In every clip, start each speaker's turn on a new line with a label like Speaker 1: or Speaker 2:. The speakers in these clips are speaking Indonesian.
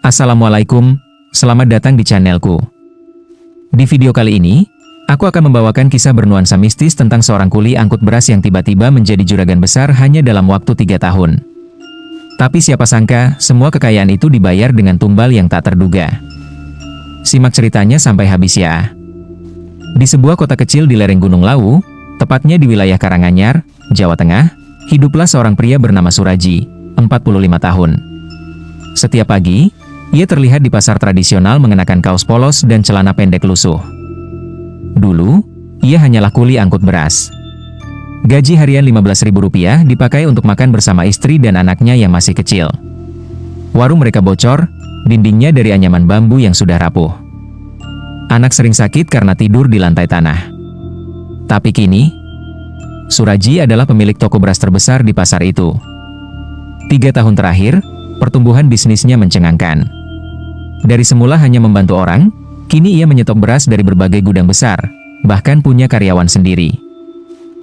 Speaker 1: Assalamualaikum, selamat datang di channelku. Di video kali ini, aku akan membawakan kisah bernuansa mistis tentang seorang kuli angkut beras yang tiba-tiba menjadi juragan besar hanya dalam waktu 3 tahun. Tapi siapa sangka, semua kekayaan itu dibayar dengan tumbal yang tak terduga. Simak ceritanya sampai habis ya. Di sebuah kota kecil di lereng Gunung Lawu, tepatnya di wilayah Karanganyar, Jawa Tengah, hiduplah seorang pria bernama Suraji, 45 tahun. Setiap pagi, ia terlihat di pasar tradisional mengenakan kaos polos dan celana pendek lusuh. Dulu, ia hanyalah kuli angkut beras. Gaji harian Rp15.000 dipakai untuk makan bersama istri dan anaknya yang masih kecil. Warung mereka bocor, dindingnya dari anyaman bambu yang sudah rapuh. Anak sering sakit karena tidur di lantai tanah. Tapi kini, Suraji adalah pemilik toko beras terbesar di pasar itu. 3 tahun terakhir, pertumbuhan bisnisnya mencengangkan. Dari semula hanya membantu orang, kini ia menyetok beras dari berbagai gudang besar, bahkan punya karyawan sendiri.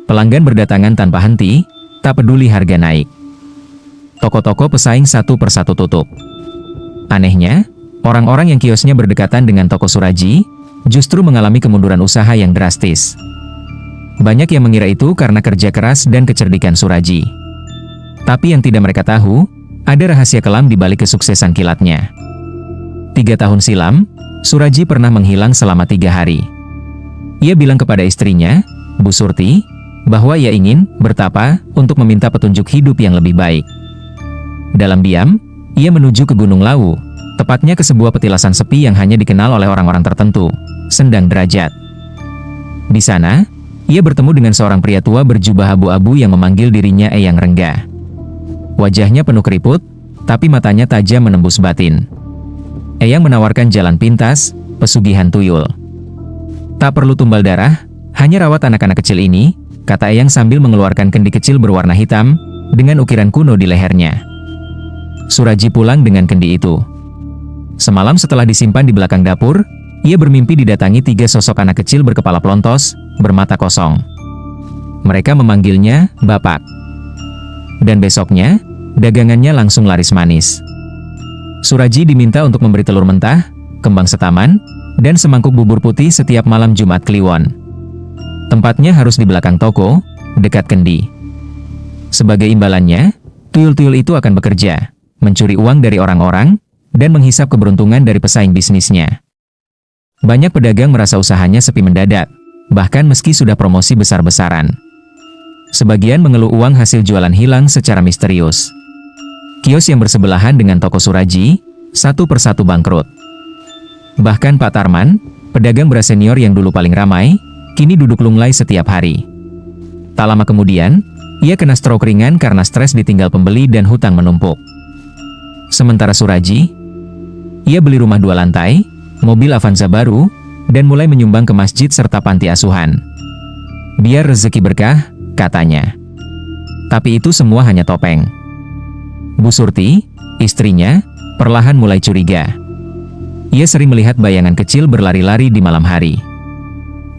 Speaker 1: Pelanggan berdatangan tanpa henti, tak peduli harga naik. Toko-toko pesaing satu persatu tutup. Anehnya, orang-orang yang kiosnya berdekatan dengan toko Suraji, justru mengalami kemunduran usaha yang drastis. Banyak yang mengira itu karena kerja keras dan kecerdikan Suraji. Tapi yang tidak mereka tahu, ada rahasia kelam di balik kesuksesan kilatnya. 3 tahun silam, Suraji pernah menghilang selama 3 hari. Ia bilang kepada istrinya, Bu Surti, bahwa ia ingin bertapa untuk meminta petunjuk hidup yang lebih baik. Dalam diam, ia menuju ke Gunung Lawu, tepatnya ke sebuah petilasan sepi yang hanya dikenal oleh orang-orang tertentu, Sendang Derajat. Di sana, ia bertemu dengan seorang pria tua berjubah abu-abu yang memanggil dirinya Eyang Rengga. Wajahnya penuh keriput, tapi matanya tajam menembus batin. Eyang menawarkan jalan pintas, pesugihan tuyul. Tak perlu tumbal darah, hanya rawat anak-anak kecil ini, kata Eyang sambil mengeluarkan kendi kecil berwarna hitam, dengan ukiran kuno di lehernya. Suraji pulang dengan kendi itu. Semalam setelah disimpan di belakang dapur, ia bermimpi didatangi 3 sosok anak kecil berkepala pelontos, bermata kosong. Mereka memanggilnya, Bapak. Dan besoknya, dagangannya langsung laris manis. Suraji diminta untuk memberi telur mentah, kembang setaman, dan semangkuk bubur putih setiap malam Jumat Kliwon. Tempatnya harus di belakang toko, dekat kendi. Sebagai imbalannya, tuyul-tuyul itu akan bekerja, mencuri uang dari orang-orang, dan menghisap keberuntungan dari pesaing bisnisnya. Banyak pedagang merasa usahanya sepi mendadak, bahkan meski sudah promosi besar-besaran. Sebagian mengeluh uang hasil jualan hilang secara misterius. Kios yang bersebelahan dengan toko Suraji, satu persatu bangkrut. Bahkan Pak Tarman, pedagang beras senior yang dulu paling ramai, kini duduk lunglai setiap hari. Tak lama kemudian, ia kena stroke ringan karena stres ditinggal pembeli dan hutang menumpuk. Sementara Suraji, ia beli rumah 2 lantai, mobil Avanza baru, dan mulai menyumbang ke masjid serta panti asuhan. Biar rezeki berkah, katanya. Tapi itu semua hanya topeng. Bu Surti, istrinya, perlahan mulai curiga. Ia sering melihat bayangan kecil berlari-lari di malam hari.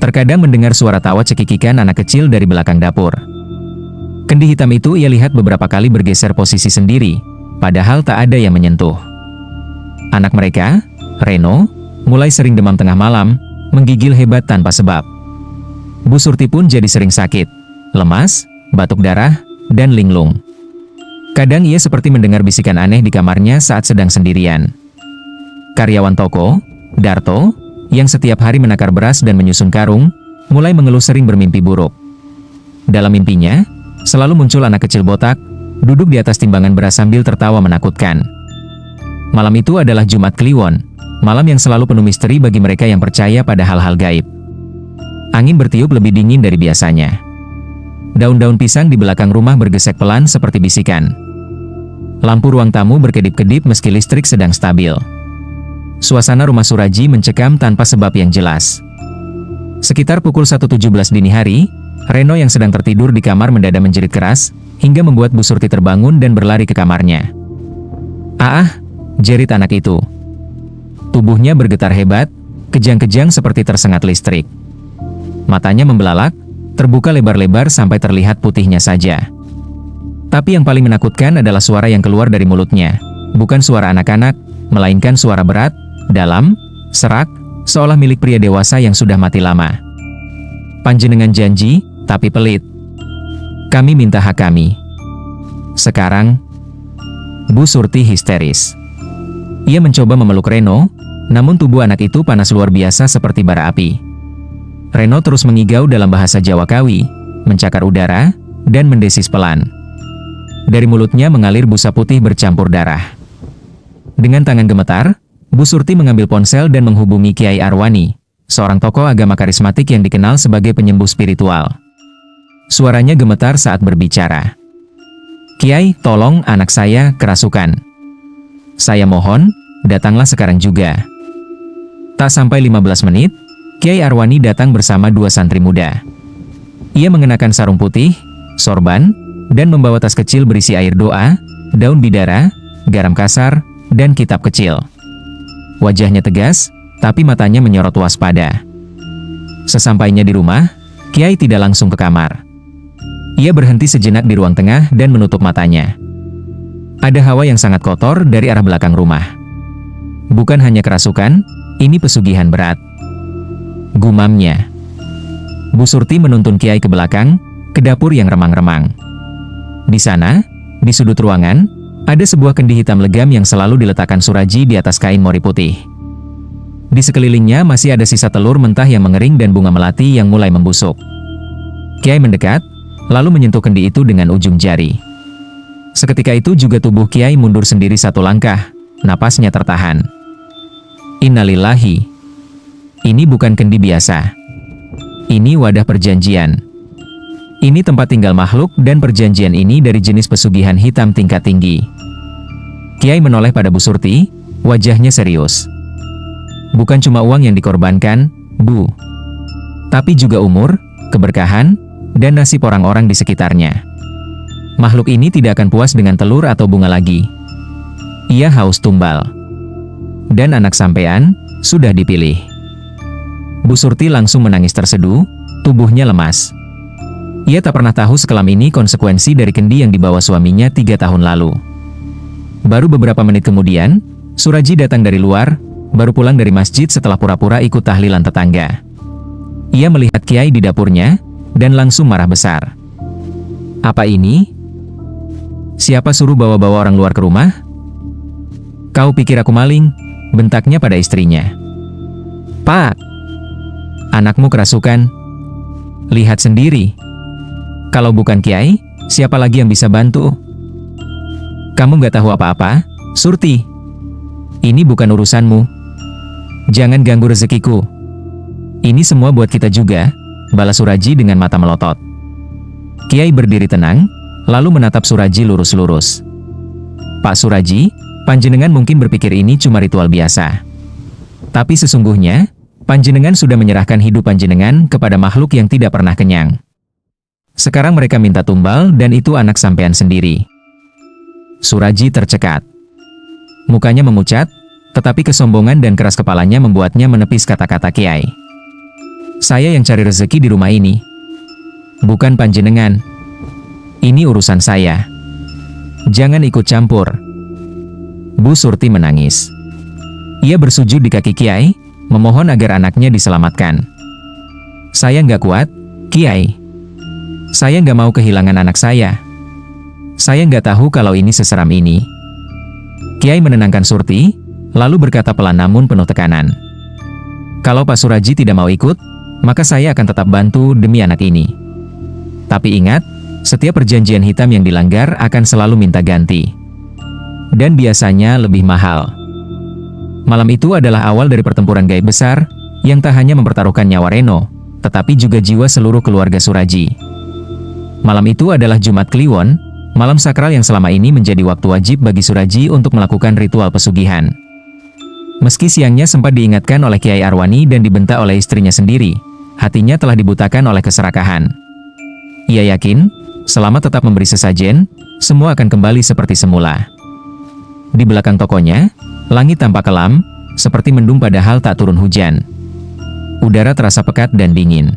Speaker 1: Terkadang mendengar suara tawa cekikikan anak kecil dari belakang dapur. Kendi hitam itu ia lihat beberapa kali bergeser posisi sendiri, padahal tak ada yang menyentuh. Anak mereka, Reno, mulai sering demam tengah malam, menggigil hebat tanpa sebab. Bu Surti pun jadi sering sakit, lemas, batuk darah, dan linglung. Kadang ia seperti mendengar bisikan aneh di kamarnya saat sedang sendirian. Karyawan toko, Darto, yang setiap hari menakar beras dan menyusun karung, mulai mengeluh sering bermimpi buruk. Dalam mimpinya, selalu muncul anak kecil botak, duduk di atas timbangan beras sambil tertawa menakutkan. Malam itu adalah Jumat Kliwon, malam yang selalu penuh misteri bagi mereka yang percaya pada hal-hal gaib. Angin bertiup lebih dingin dari biasanya. Daun-daun pisang di belakang rumah bergesek pelan seperti bisikan. Lampu ruang tamu berkedip-kedip meski listrik sedang stabil. Suasana rumah Suraji mencekam tanpa sebab yang jelas. Sekitar pukul 1.17 dini hari, Reno yang sedang tertidur di kamar mendadak menjerit keras, hingga membuat Bu Surti terbangun dan berlari ke kamarnya. Jerit anak itu. Tubuhnya bergetar hebat, kejang-kejang seperti tersengat listrik. Matanya membelalak, terbuka lebar-lebar sampai terlihat putihnya saja. Tapi yang paling menakutkan adalah suara yang keluar dari mulutnya. Bukan suara anak-anak, melainkan suara berat, dalam, serak, seolah milik pria dewasa yang sudah mati lama. Panjenengan janji, tapi pelit. Kami minta hak kami. Sekarang, Bu Surti histeris. Ia mencoba memeluk Reno, namun tubuh anak itu panas luar biasa seperti bara api. Reno terus mengigau dalam bahasa Jawa Kawi, mencakar udara, dan mendesis pelan. Dari mulutnya mengalir busa putih bercampur darah. Dengan tangan gemetar, Bu Surti mengambil ponsel dan menghubungi Kiai Arwani, seorang tokoh agama karismatik yang dikenal sebagai penyembuh spiritual. Suaranya gemetar saat berbicara. Kiai, tolong anak saya kerasukan. Saya mohon, datanglah sekarang juga. Tak sampai 15 menit, Kiai Arwani datang bersama 2 santri muda. Ia mengenakan sarung putih, sorban, dan membawa tas kecil berisi air doa, daun bidara, garam kasar, dan kitab kecil. Wajahnya tegas, tapi matanya menyorot waspada. Sesampainya di rumah, Kiai tidak langsung ke kamar. Ia berhenti sejenak di ruang tengah dan menutup matanya. Ada hawa yang sangat kotor dari arah belakang rumah. Bukan hanya kerasukan, ini pesugihan berat. Gumamnya. Bu Surti menuntun Kiai ke belakang, ke dapur yang remang-remang. Di sana, di sudut ruangan, ada sebuah kendi hitam legam yang selalu diletakkan Suraji di atas kain mori putih. Di sekelilingnya masih ada sisa telur mentah yang mengering dan bunga melati yang mulai membusuk. Kiai mendekat, lalu menyentuh kendi itu dengan ujung jari. Seketika itu juga tubuh Kiai mundur sendiri 1 langkah, napasnya tertahan. Innalillahi. Ini bukan kendi biasa. Ini wadah perjanjian. Ini tempat tinggal makhluk dan perjanjian ini dari jenis pesugihan hitam tingkat tinggi. Kiai menoleh pada Bu Surti, wajahnya serius. Bukan cuma uang yang dikorbankan, Bu. Tapi juga umur, keberkahan, dan nasib orang-orang di sekitarnya. Makhluk ini tidak akan puas dengan telur atau bunga lagi. Ia haus tumbal. Dan anak sampean, sudah dipilih. Bu Surti langsung menangis terseduh, tubuhnya lemas. Ia tak pernah tahu sekelam ini konsekuensi dari kendi yang dibawa suaminya 3 tahun lalu. Baru beberapa menit kemudian, Suraji datang dari luar, baru pulang dari masjid setelah pura-pura ikut tahlilan tetangga. Ia melihat Kiai di dapurnya, dan langsung marah besar. Apa ini? Siapa suruh bawa-bawa orang luar ke rumah? Kau pikir aku maling? Bentaknya pada istrinya. Pak! Anakmu kerasukan. Lihat sendiri. Kalau bukan Kiai, siapa lagi yang bisa bantu? Kamu nggak tahu apa-apa, Surti. Ini bukan urusanmu. Jangan ganggu rezekiku. Ini semua buat kita juga, balas Suraji dengan mata melotot. Kiai berdiri tenang, lalu menatap Suraji lurus-lurus. Pak Suraji, panjenengan mungkin berpikir ini cuma ritual biasa. Tapi sesungguhnya, panjenengan sudah menyerahkan hidup panjenengan kepada makhluk yang tidak pernah kenyang. Sekarang mereka minta tumbal dan itu anak sampean sendiri. Suraji tercekat. Mukanya memucat, tetapi kesombongan dan keras kepalanya membuatnya menepis kata-kata Kiai. Saya yang cari rezeki di rumah ini. Bukan panjenengan. Ini urusan saya. Jangan ikut campur. Bu Surti menangis. Ia bersujud di kaki Kiai, memohon agar anaknya diselamatkan. Saya nggak kuat, Kiai. Saya nggak mau kehilangan anak saya. Saya nggak tahu kalau ini seseram ini. Kiai menenangkan Surti, lalu berkata pelan namun penuh tekanan. Kalau Pak Suraji tidak mau ikut, maka saya akan tetap bantu demi anak ini. Tapi ingat, setiap perjanjian hitam yang dilanggar akan selalu minta ganti. Dan biasanya lebih mahal. Malam itu adalah awal dari pertempuran gaib besar, yang tak hanya mempertaruhkan nyawa Reno, tetapi juga jiwa seluruh keluarga Suraji. Malam itu adalah Jumat Kliwon, malam sakral yang selama ini menjadi waktu wajib bagi Suraji untuk melakukan ritual pesugihan. Meski siangnya sempat diingatkan oleh Kiai Arwani dan dibentak oleh istrinya sendiri, hatinya telah dibutakan oleh keserakahan. Ia yakin, selama tetap memberi sesajen, semua akan kembali seperti semula. Di belakang tokonya, langit tampak kelam, seperti mendung padahal tak turun hujan. Udara terasa pekat dan dingin.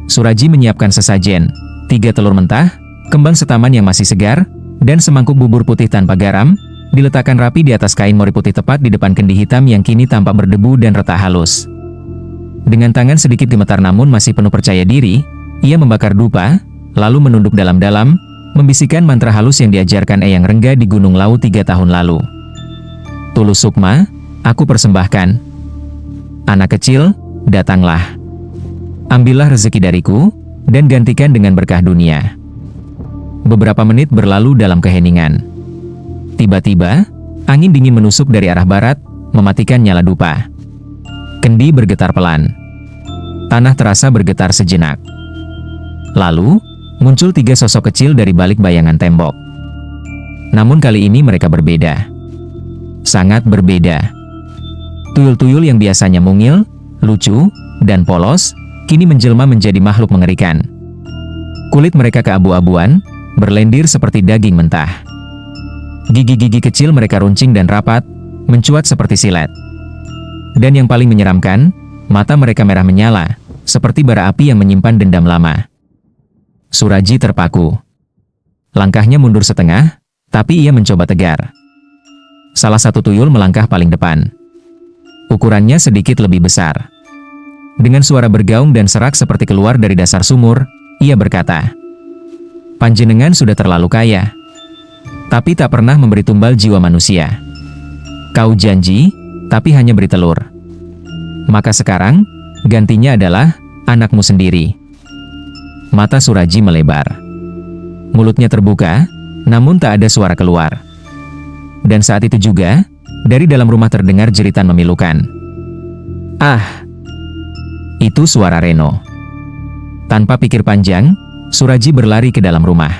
Speaker 1: Suraji menyiapkan sesajen, 3 telur mentah, kembang setaman yang masih segar, dan semangkuk bubur putih tanpa garam, diletakkan rapi di atas kain mori putih tepat di depan kendi hitam yang kini tampak berdebu dan retak halus. Dengan tangan sedikit gemetar namun masih penuh percaya diri, ia membakar dupa, lalu menunduk dalam-dalam, membisikkan mantra halus yang diajarkan Eyang Rengga di Gunung Lawu 3 tahun lalu. Tulus Sukma, aku persembahkan. Anak kecil, datanglah. Ambillah rezeki dariku, dan gantikan dengan berkah dunia. Beberapa menit berlalu dalam keheningan. Tiba-tiba, angin dingin menusuk dari arah barat, mematikan nyala dupa. Kendi bergetar pelan. Tanah terasa bergetar sejenak. Lalu, muncul 3 sosok kecil dari balik bayangan tembok. Namun kali ini mereka berbeda. Sangat berbeda. Tuyul-tuyul yang biasanya mungil, lucu, dan polos, kini menjelma menjadi makhluk mengerikan. Kulit mereka keabu-abuan, berlendir seperti daging mentah. Gigi-gigi kecil mereka runcing dan rapat, mencuat seperti silet. Dan yang paling menyeramkan, mata mereka merah menyala, seperti bara api yang menyimpan dendam lama. Suraji terpaku. Langkahnya mundur setengah, tapi ia mencoba tegar. Salah satu tuyul melangkah paling depan. Ukurannya sedikit lebih besar. Dengan suara bergaung dan serak seperti keluar dari dasar sumur, ia berkata, "Panjenengan sudah terlalu kaya, tapi tak pernah memberi tumbal jiwa manusia. Kau janji, tapi hanya beri telur. Maka sekarang, gantinya adalah anakmu sendiri." Mata Suraji melebar. Mulutnya terbuka, namun tak ada suara keluar. Dan saat itu juga, dari dalam rumah terdengar jeritan memilukan. "Ah!" Itu suara Reno. Tanpa pikir panjang, Suraji berlari ke dalam rumah.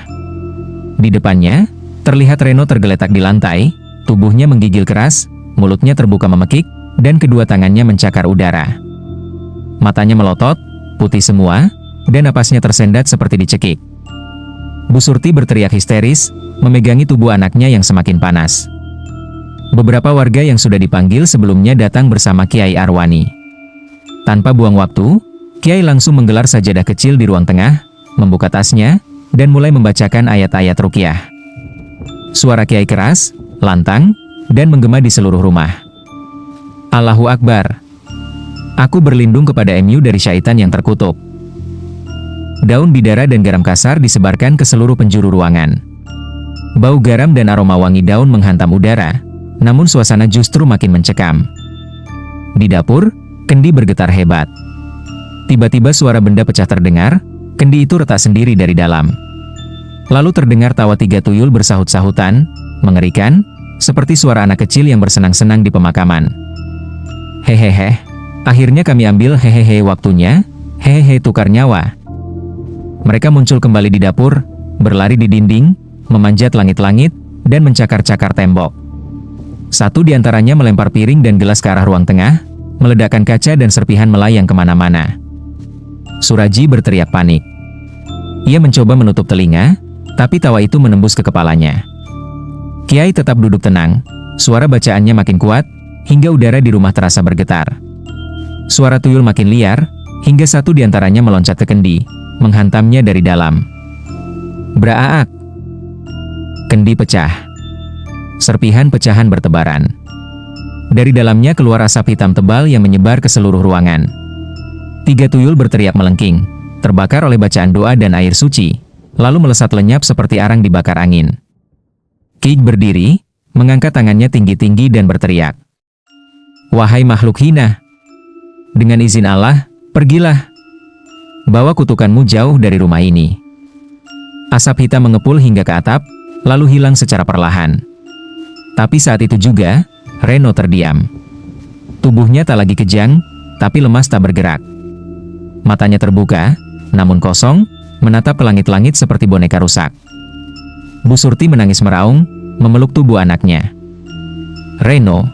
Speaker 1: Di depannya, terlihat Reno tergeletak di lantai, tubuhnya menggigil keras, mulutnya terbuka memekik, dan kedua tangannya mencakar udara. Matanya melotot, putih semua, dan napasnya tersendat seperti dicekik. Bu Surti berteriak histeris, memegangi tubuh anaknya yang semakin panas. Beberapa warga yang sudah dipanggil sebelumnya datang bersama Kiai Arwani. Tanpa buang waktu, Kiai langsung menggelar sajadah kecil di ruang tengah, membuka tasnya, dan mulai membacakan ayat-ayat ruqyah. Suara Kiai keras, lantang, dan menggema di seluruh rumah. Allahu Akbar. Aku berlindung kepada MU dari syaitan yang terkutuk. Daun bidara dan garam kasar disebarkan ke seluruh penjuru ruangan. Bau garam dan aroma wangi daun menghantam udara, namun suasana justru makin mencekam. Di dapur, kendi bergetar hebat. Tiba-tiba suara benda pecah terdengar, kendi itu retak sendiri dari dalam. Lalu terdengar tawa 3 tuyul bersahut-sahutan, mengerikan, seperti suara anak kecil yang bersenang-senang di pemakaman. Hehehe, akhirnya kami ambil hehehe waktunya, hehehe tukar nyawa. Mereka muncul kembali di dapur, berlari di dinding, memanjat langit-langit, dan mencakar-cakar tembok. Satu di antaranya melempar piring dan gelas ke arah ruang tengah, meledakkan kaca dan serpihan melayang kemana-mana. Suraji berteriak panik. Ia mencoba menutup telinga, tapi tawa itu menembus ke kepalanya. Kiai tetap duduk tenang, suara bacaannya makin kuat, hingga udara di rumah terasa bergetar. Suara tuyul makin liar, hingga satu di antaranya meloncat ke kendi, menghantamnya dari dalam. Braaak! Kendi pecah. Serpihan pecahan bertebaran. Dari dalamnya keluar asap hitam tebal yang menyebar ke seluruh ruangan. 3 tuyul berteriak melengking, terbakar oleh bacaan doa dan air suci, lalu melesat lenyap seperti arang dibakar angin. Kiai berdiri, mengangkat tangannya tinggi-tinggi dan berteriak. "Wahai makhluk hina! Dengan izin Allah, pergilah! Bawa kutukanmu jauh dari rumah ini." Asap hitam mengepul hingga ke atap, lalu hilang secara perlahan. Tapi saat itu juga, Reno terdiam. Tubuhnya tak lagi kejang, tapi lemas tak bergerak. Matanya terbuka, namun kosong, menatap ke langit-langit seperti boneka rusak. Bu Surti menangis meraung, memeluk tubuh anaknya. "Reno!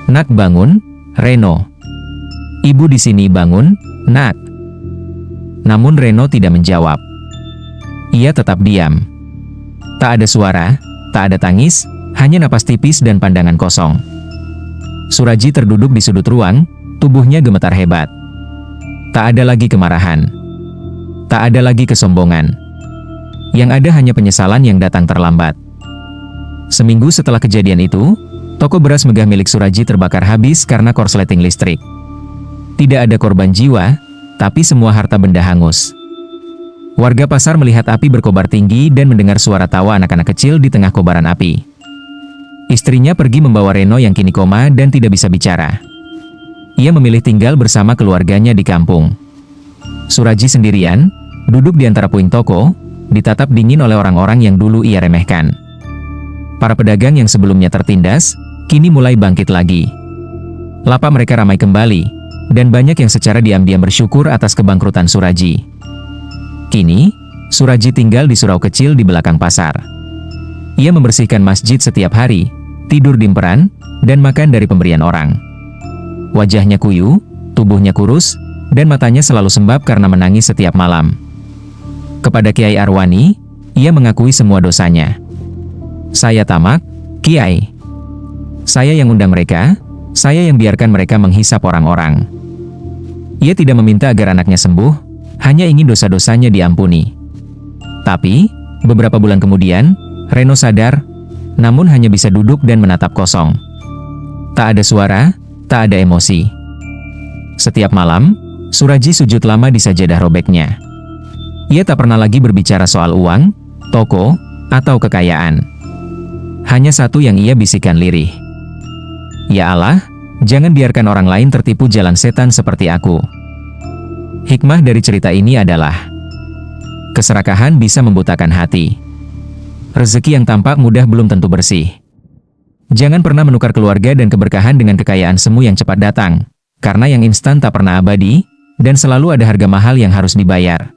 Speaker 1: Nak bangun, Reno! Ibu di sini bangun, nak!" Namun Reno tidak menjawab. Ia tetap diam. Tak ada suara, tak ada tangis, hanya napas tipis dan pandangan kosong. Suraji terduduk di sudut ruang, tubuhnya gemetar hebat. Tak ada lagi kemarahan. Tak ada lagi kesombongan. Yang ada hanya penyesalan yang datang terlambat. Seminggu setelah kejadian itu, toko beras megah milik Suraji terbakar habis karena korsleting listrik. Tidak ada korban jiwa, tapi semua harta benda hangus. Warga pasar melihat api berkobar tinggi dan mendengar suara tawa anak-anak kecil di tengah kobaran api. Istrinya pergi membawa Reno yang kini koma dan tidak bisa bicara. Ia memilih tinggal bersama keluarganya di kampung. Suraji sendirian, duduk di antara puing toko, ditatap dingin oleh orang-orang yang dulu ia remehkan. Para pedagang yang sebelumnya tertindas, kini mulai bangkit lagi. Lapak mereka ramai kembali, dan banyak yang secara diam-diam bersyukur atas kebangkrutan Suraji. Kini, Suraji tinggal di surau kecil di belakang pasar. Ia membersihkan masjid setiap hari, tidur di emperan, dan makan dari pemberian orang. Wajahnya kuyu, tubuhnya kurus, dan matanya selalu sembab karena menangis setiap malam. Kepada Kiai Arwani, ia mengakui semua dosanya. Saya tamak, Kiai. Saya yang undang mereka, saya yang biarkan mereka menghisap orang-orang. Ia tidak meminta agar anaknya sembuh, hanya ingin dosa-dosanya diampuni. Tapi, beberapa bulan kemudian, Reno sadar, namun hanya bisa duduk dan menatap kosong. Tak ada suara, tak ada emosi. Setiap malam, Suraji sujud lama di sajadah robeknya. Ia tak pernah lagi berbicara soal uang, toko, atau kekayaan. Hanya satu yang ia bisikan lirih. Ya Allah, jangan biarkan orang lain tertipu jalan setan seperti aku. Hikmah dari cerita ini adalah, keserakahan bisa membutakan hati. Rezeki yang tampak mudah belum tentu bersih. Jangan pernah menukar keluarga dan keberkahan dengan kekayaan semu yang cepat datang, karena yang instan tak pernah abadi, dan selalu ada harga mahal yang harus dibayar.